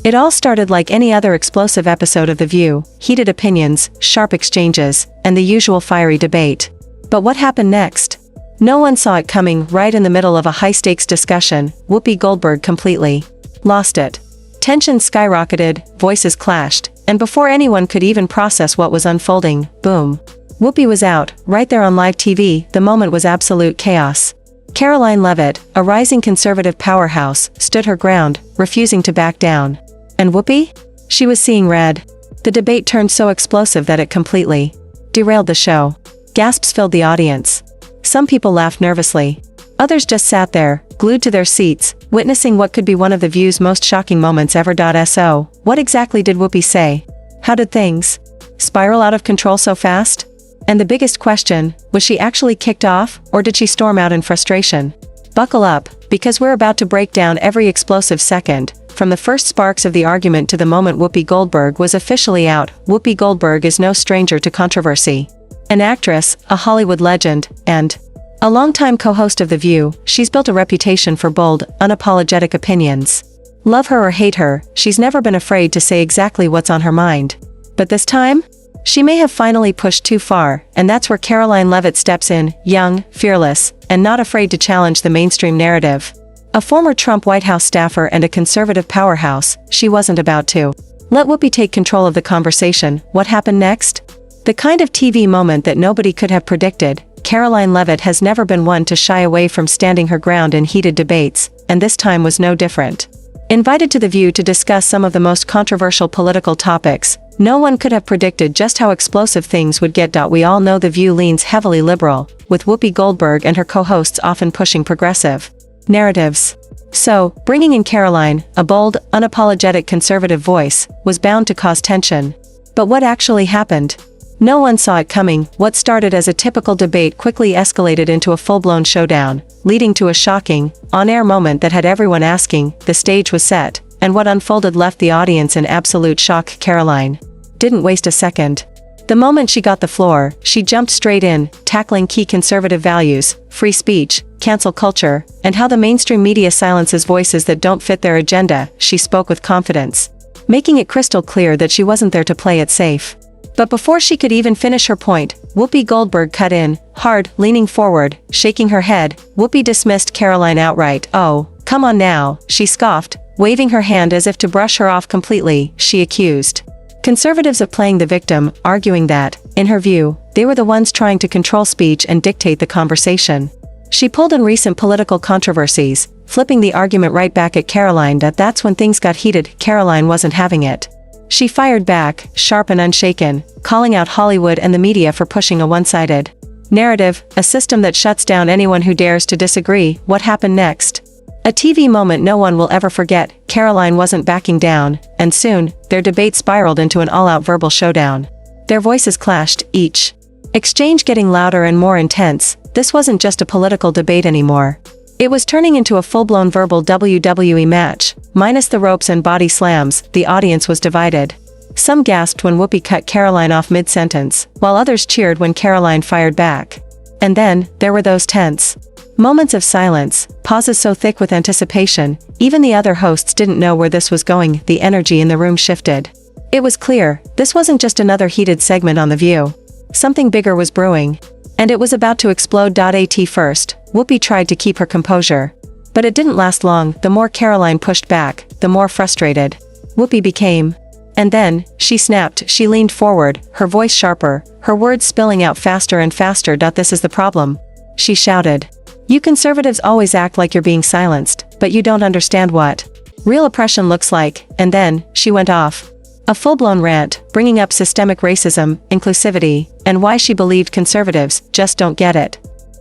It all started like any other explosive episode of The View: heated opinions, sharp exchanges, and the usual fiery debate. But what happened next? No one saw it coming. Right in the middle of a high-stakes discussion, Whoopi Goldberg completely lost it. Tension skyrocketed, voices clashed, and before anyone could even process what was unfolding, boom. Whoopi was out, right there on live TV. The moment was absolute chaos. Karoline Leavitt, a rising conservative powerhouse, stood her ground, refusing to back down. And Whoopi? She was seeing red. The debate turned so explosive that it completely derailed the show. Gasps filled the audience. Some people laughed nervously. Others just sat there, glued to their seats, witnessing what could be one of The View's most shocking moments ever. So, what exactly did Whoopi say? How did things spiral out of control so fast? And the biggest question, was she actually kicked off, or did she storm out in frustration? Buckle up, because we're about to break down every explosive second, from the first sparks of the argument to the moment Whoopi Goldberg was officially out. Whoopi Goldberg is no stranger to controversy. An actress, a Hollywood legend, and a longtime co-host of The View, she's built a reputation for bold, unapologetic opinions. Love her or hate her, she's never been afraid to say exactly what's on her mind. But this time? She may have finally pushed too far, and that's where Karoline Leavitt steps in, young, fearless, and not afraid to challenge the mainstream narrative. A former Trump White House staffer and a conservative powerhouse, she wasn't about to let Whoopi take control of the conversation. What happened next? The kind of TV moment that nobody could have predicted. Karoline Leavitt has never been one to shy away from standing her ground in heated debates, and this time was no different. Invited to The View to discuss some of the most controversial political topics, no one could have predicted just how explosive things would get. We all know The View leans heavily liberal, with Whoopi Goldberg and her co-hosts often pushing progressive narratives. So, bringing in Karoline, a bold, unapologetic conservative voice, was bound to cause tension. But what actually happened? No one saw it coming. What started as a typical debate quickly escalated into a full-blown showdown, leading to a shocking, on-air moment that had everyone asking. The stage was set, and what unfolded left the audience in absolute shock. Karoline didn't waste a second. The moment she got the floor, she jumped straight in, tackling key conservative values, free speech, cancel culture, and how the mainstream media silences voices that don't fit their agenda. She spoke with confidence, making it crystal clear that she wasn't there to play it safe. But before she could even finish her point, Whoopi Goldberg cut in, hard, leaning forward, shaking her head. Whoopi dismissed Karoline outright. "Oh, come on now," she scoffed, waving her hand as if to brush her off completely. She accused conservatives of playing the victim, arguing that, in her view, they were the ones trying to control speech and dictate the conversation. She pulled in recent political controversies, flipping the argument right back at Karoline. That's when things got heated. Karoline wasn't having it. She fired back, sharp and unshaken, calling out Hollywood and the media for pushing a one-sided narrative, a system that shuts down anyone who dares to disagree. What happened next? A TV moment no one will ever forget. Karoline wasn't backing down, and soon, their debate spiraled into an all-out verbal showdown. Their voices clashed, each exchange getting louder and more intense. This wasn't just a political debate anymore. It was turning into a full-blown verbal WWE match. Minus the ropes and body slams, the audience was divided. Some gasped when Whoopi cut Karoline off mid-sentence, while others cheered when Karoline fired back. And then, there were those tense moments of silence, pauses so thick with anticipation, even the other hosts didn't know where this was going. The energy in the room shifted. It was clear, this wasn't just another heated segment on The View. Something bigger was brewing. And it was about to explode. At first, Whoopi tried to keep her composure. But it didn't last long. The more Karoline pushed back, the more frustrated Whoopi became. And then, she snapped. She leaned forward, her voice sharper, her words spilling out faster and faster. "This is the problem," she shouted. "You conservatives always act like you're being silenced, but you don't understand what real oppression looks like." And then, she went off. A full-blown rant, bringing up systemic racism, inclusivity, and why she believed conservatives just don't get it.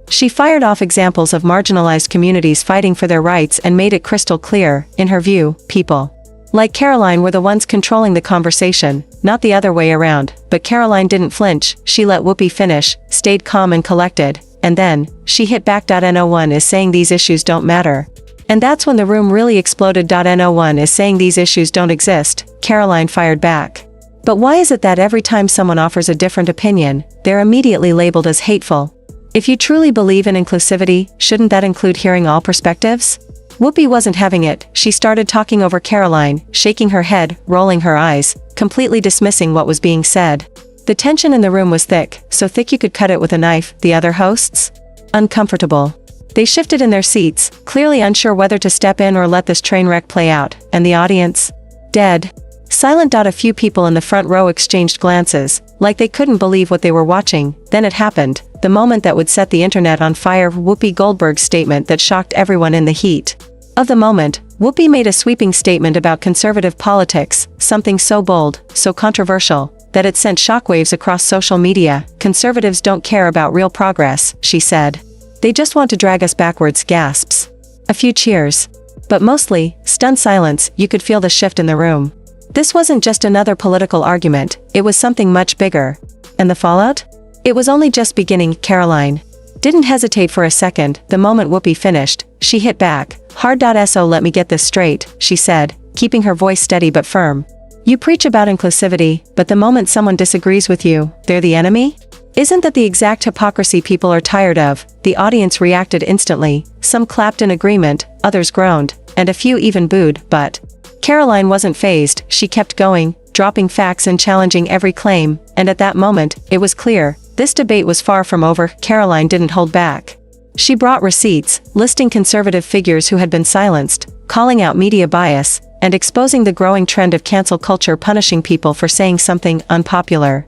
She fired off examples of marginalized communities fighting for their rights and made it crystal clear, in her view, people like Karoline were the ones controlling the conversation, not the other way around. But Karoline didn't flinch. She let Whoopi finish, stayed calm and collected, and then, she hit back. "No one is saying these issues don't matter." And that's when the room really exploded. "No one is saying these issues don't exist," Karoline fired back. But why is it that every time someone offers a different opinion, they're immediately labeled as hateful? If you truly believe in inclusivity, shouldn't that include hearing all perspectives? Whoopi wasn't having it. She started talking over Karoline, shaking her head, rolling her eyes, completely dismissing what was being said. The tension in the room was thick, so thick you could cut it with a knife. The other hosts? Uncomfortable. They shifted in their seats, clearly unsure whether to step in or let this train wreck play out, and the audience? Dead. Silent. A few people in the front row exchanged glances, like they couldn't believe what they were watching. Then it happened, the moment that would set the internet on fire. Whoopi Goldberg's statement that shocked everyone. In the heat of the moment, Whoopi made a sweeping statement about conservative politics, something so bold, so controversial, that it sent shockwaves across social media. Conservatives don't care about real progress, she said. They just want to drag us backwards. Gasps. A few cheers. But mostly, stunned silence. You could feel the shift in the room. This wasn't just another political argument, it was something much bigger. And the fallout? It was only just beginning. Karoline didn't hesitate for a second. The moment Whoopi finished, she hit back. Hard. So let me get this straight, she said, keeping her voice steady but firm. You preach about inclusivity, but the moment someone disagrees with you, they're the enemy? Isn't that the exact hypocrisy people are tired of? The audience reacted instantly. Some clapped in agreement, others groaned, and a few even booed. But Karoline wasn't fazed. She kept going, dropping facts and challenging every claim, and at that moment, it was clear, this debate was far from over. Karoline didn't hold back. She brought receipts, listing conservative figures who had been silenced, calling out media bias, and exposing the growing trend of cancel culture punishing people for saying something unpopular.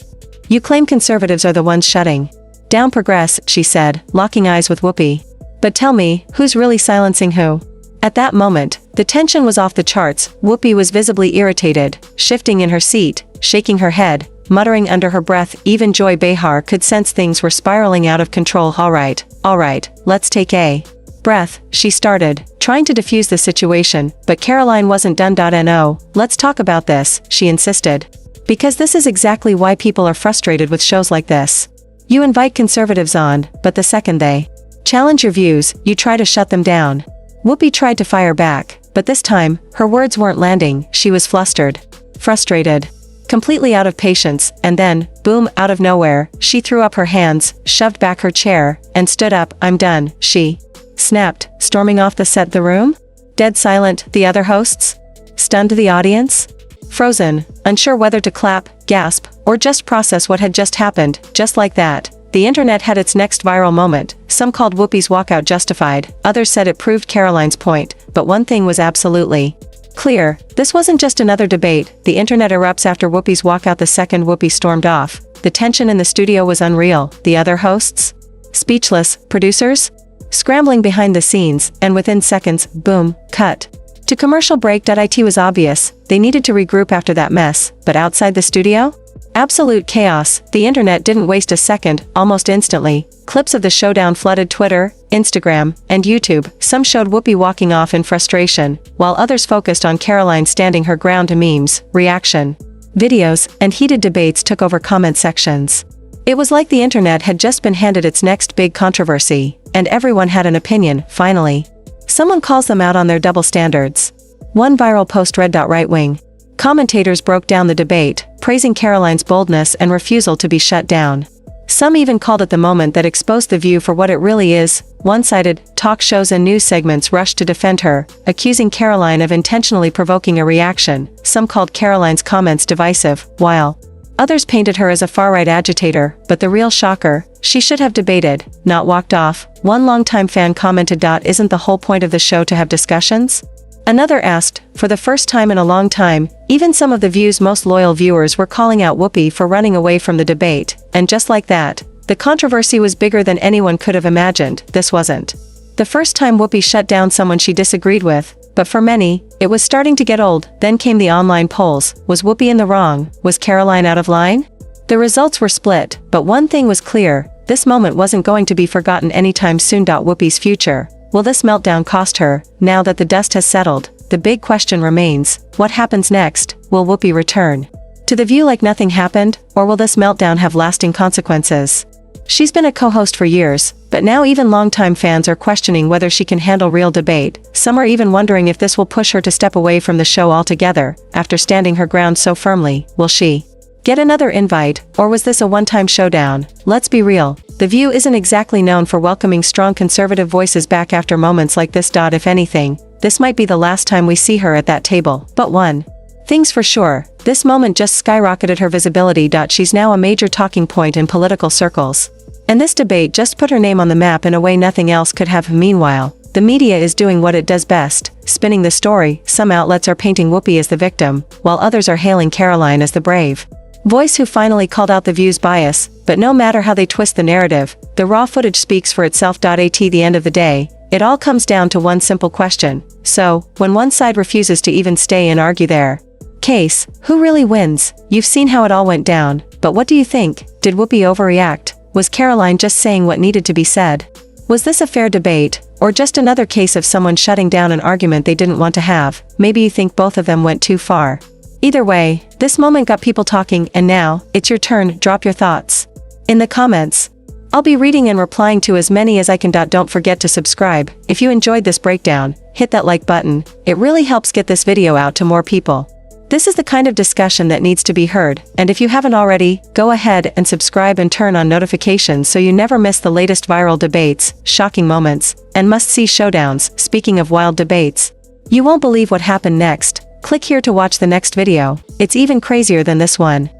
You claim conservatives are the ones shutting down progress, she said, locking eyes with Whoopi. But tell me, who's really silencing who? At that moment, the tension was off the charts. Whoopi was visibly irritated, shifting in her seat, shaking her head, muttering under her breath. Even Joy Behar could sense things were spiraling out of control. All right, let's take a breath, she started, trying to defuse the situation, but Karoline wasn't done. No, let's talk about this, she insisted. Because this is exactly why people are frustrated with shows like this. You invite conservatives on, but the second they challenge your views, you try to shut them down. Whoopi tried to fire back, but this time, her words weren't landing. She was flustered, frustrated, completely out of patience, and then, boom, out of nowhere, she threw up her hands, shoved back her chair, and stood up. I'm done, she snapped, storming off the set. The room? Dead silent. The other hosts? Stunned. The audience? Frozen, unsure whether to clap, gasp, or just process what had just happened. Just like that, the internet had its next viral moment. Some called Whoopi's walkout justified, others said it proved Karoline's point, but one thing was absolutely clear. This wasn't just another debate. The internet erupts after Whoopi's walkout. The second Whoopi stormed off, the tension in the studio was unreal. The other hosts? Speechless. Producers? Scrambling behind the scenes, and within seconds, boom, cut to commercial break. It was obvious, they needed to regroup after that mess, but outside the studio? Absolute chaos. The internet didn't waste a second. Almost instantly, clips of the showdown flooded Twitter, Instagram, and YouTube. Some showed Whoopi walking off in frustration, while others focused on Karoline standing her ground. Memes, reaction videos, and heated debates took over comment sections. It was like the internet had just been handed its next big controversy, and everyone had an opinion. Finally, someone calls them out on their double standards. One viral post read: right-wing commentators broke down the debate, praising Karoline's boldness and refusal to be shut down. Some even called it the moment that exposed The View for what it really is, one-sided. Talk shows and news segments rushed to defend her, accusing Karoline of intentionally provoking a reaction. Some called Karoline's comments divisive, while others painted her as a far-right agitator. But the real shocker, she should have debated, not walked off. One longtime fan commented: Isn't the whole point of the show to have discussions? Another asked, for the first time in a long time, even some of The View's most loyal viewers were calling out Whoopi for running away from the debate, and just like that, the controversy was bigger than anyone could have imagined. This wasn't the first time Whoopi shut down someone she disagreed with, but for many, it was starting to get old. Then came the online polls. Was Whoopi in the wrong? Was Karoline out of line? The results were split, but one thing was clear, this moment wasn't going to be forgotten anytime soon. Whoopi's future. Will this meltdown cost her? Now that the dust has settled, the big question remains, what happens next? Will Whoopi return to The View like nothing happened, or will this meltdown have lasting consequences? She's been a co-host for years, but now even longtime fans are questioning whether she can handle real debate. Some are even wondering if this will push her to step away from the show altogether, after standing her ground so firmly. Will she get another invite, or was this a one-time showdown? Let's be real, The View isn't exactly known for welcoming strong conservative voices back after moments like this. If anything, this might be the last time we see her at that table. But one thing's for sure, this moment just skyrocketed her visibility. She's now a major talking point in political circles. And this debate just put her name on the map in a way nothing else could have. Meanwhile, the media is doing what it does best, spinning the story. Some outlets are painting Whoopi as the victim, while others are hailing Karoline as the brave voice who finally called out the View's bias. But no matter how they twist the narrative, the raw footage speaks for itself. At the end of the day, it all comes down to one simple question. So, when one side refuses to even stay and argue their case, who really wins? You've seen how it all went down, but what do you think? Did Whoopi overreact? Was Karoline just saying what needed to be said? Was this a fair debate, or just another case of someone shutting down an argument they didn't want to have? Maybe you think both of them went too far. Either way, this moment got people talking, and now, it's your turn. Drop your thoughts in the comments. I'll be reading and replying to as many as I can. Don't forget to subscribe. If you enjoyed this breakdown, hit that like button. It really helps get this video out to more people. This is the kind of discussion that needs to be heard, and if you haven't already, go ahead and subscribe and turn on notifications so you never miss the latest viral debates, shocking moments, and must-see showdowns. Speaking of wild debates, you won't believe what happened next. Click here to watch the next video. It's even crazier than this one.